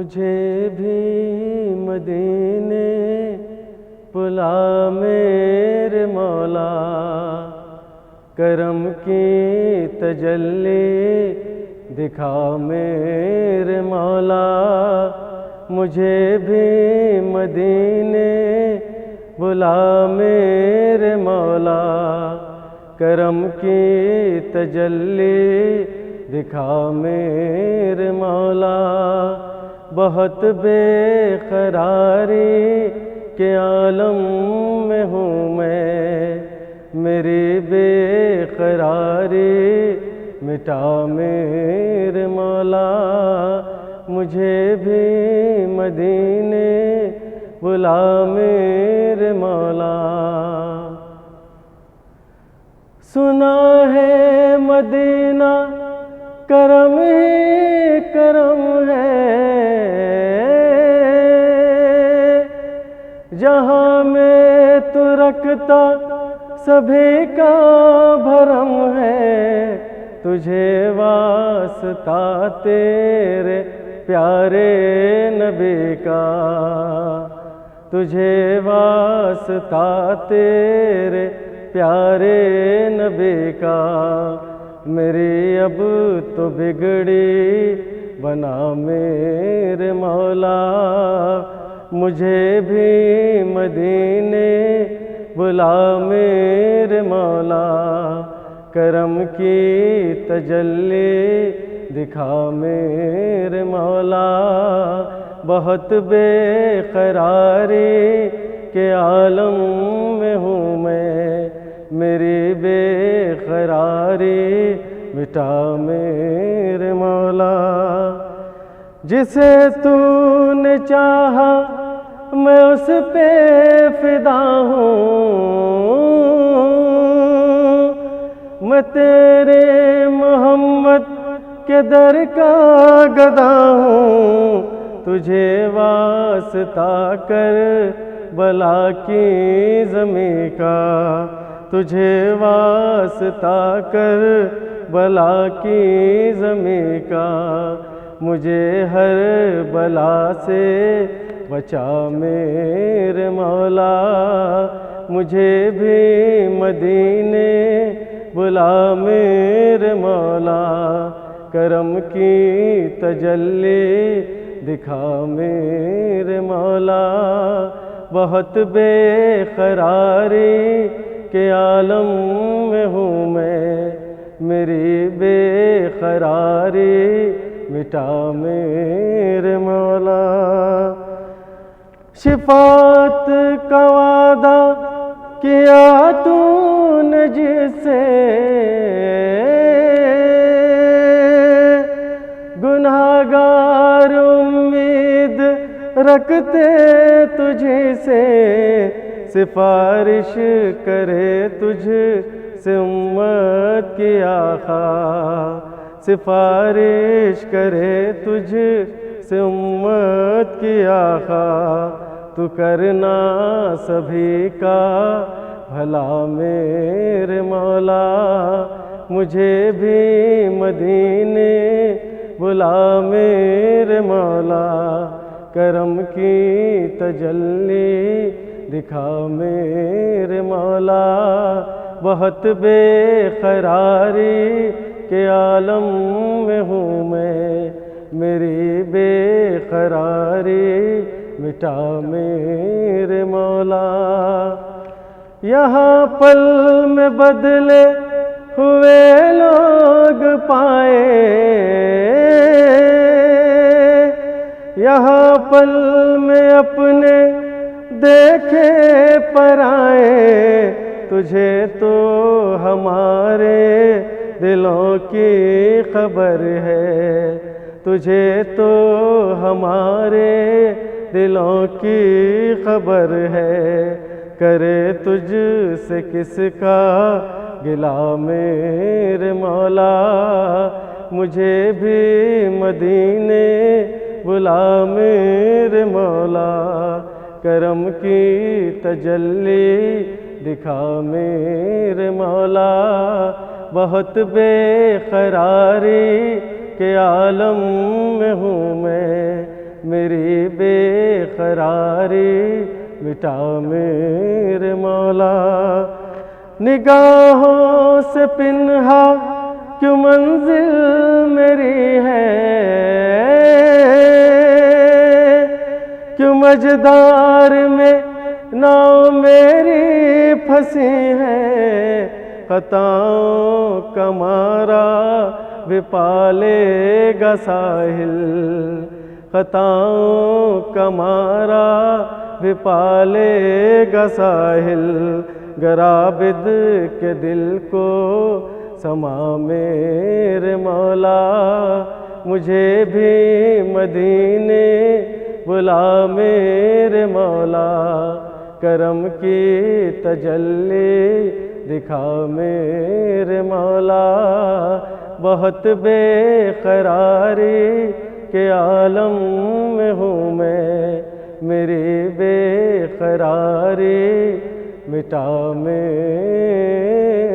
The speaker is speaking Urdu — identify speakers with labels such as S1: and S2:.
S1: مجھے بھی مدینے بلا میرے مولا، کرم کی تجلی دکھا میرے مولا۔ مجھے بھی مدینے بلا میرے مولا، کرم کی تجلی دکھا میرے مولا۔ بہت بے قراری کے عالم میں ہوں میں، میری بے قراری مٹا میرے مولا۔ مجھے بھی مدینے بلا میرے مولا۔ سنا ہے مدینہ کرم ہی کرم ہے، جہاں میں تو رکھتا سبھی کا بھرم ہے۔ تجھے واسطہ تیرے پیارے نبی کا، تجھے واسطہ تیرے پیارے نبی کا۔ میری اب تو بگڑی بنا میرے مولا۔ مجھے بھی مدینے بلا میرے مولا، کرم کی تجلی دکھا میرے مولا۔ بہت بے قراری کے عالم میں ہوں میں، میری بے قراری مٹا میرے مولا۔ جسے تو نے چاہا میں اس پہ فدا ہوں، میں تیرے محمد کے در کا گدا ہوں۔ تجھے واسطہ کر بلا کی زمیں کا، تجھے واسطہ کر بلا کی زمیں کا۔ مجھے ہر بلا سے بچا میرے مولا۔ مجھے بھی مدینے بلا میرے مولا، کرم کی تجلی دکھا میرے مولا۔ بہت بے قراری کے عالم میں ہوں میں، میری بے قراری مٹا میرے مولا۔ شفاعت کا وعدہ کیا تو نے جس سے، گناہگار امید رکھتے تجھ سے۔ سفارش کرے تجھ سے امت کی آقا، سفارش کرے تجھ سے امت کی آقا۔ تو کرنا سبھی کا بھلا میرے مولا۔ مجھے بھی مدینے بلا میرے مولا، کرم کی تجلی دکھا میرے مولا۔ بہت بے قراری کے عالم میں ہوں میں، میری بے قراری مٹا میرے مولا۔ یہاں پل میں بدلے ہوئے لوگ پائے، یہاں پل میں اپنے دیکھے پرائے۔ تجھے تو ہمارے دلوں کی خبر ہے، تجھے تو ہمارے دلوں کی خبر ہے۔ کرے تجھ سے کس کا گلا میرے مولا۔ مجھے بھی مدینے بلا میرے مولا، کرم کی تجلی دکھا میرے مولا۔ بہت بے قراری کے عالم میں ہوں میں، میری بے قراری مٹا میرے مولا۔ نگاہوں سے پنہا کیوں منزل میری ہے، کیوں مجدار میں ناؤ میری پھنسی ہے، خطاؤں کا مارا بھی پالے گا ساحل، خطاؤں کا مارا بھی پالے گا ساحل، گر عابد کے دل کو سما میرے مولا، مجھے بھی مدینے بلا میرے مولا، کرم کی تجلی دکھا میرے مولا، بہت بے قراری کے عالم میں ہوں میں، میری بے قراری مٹا میرے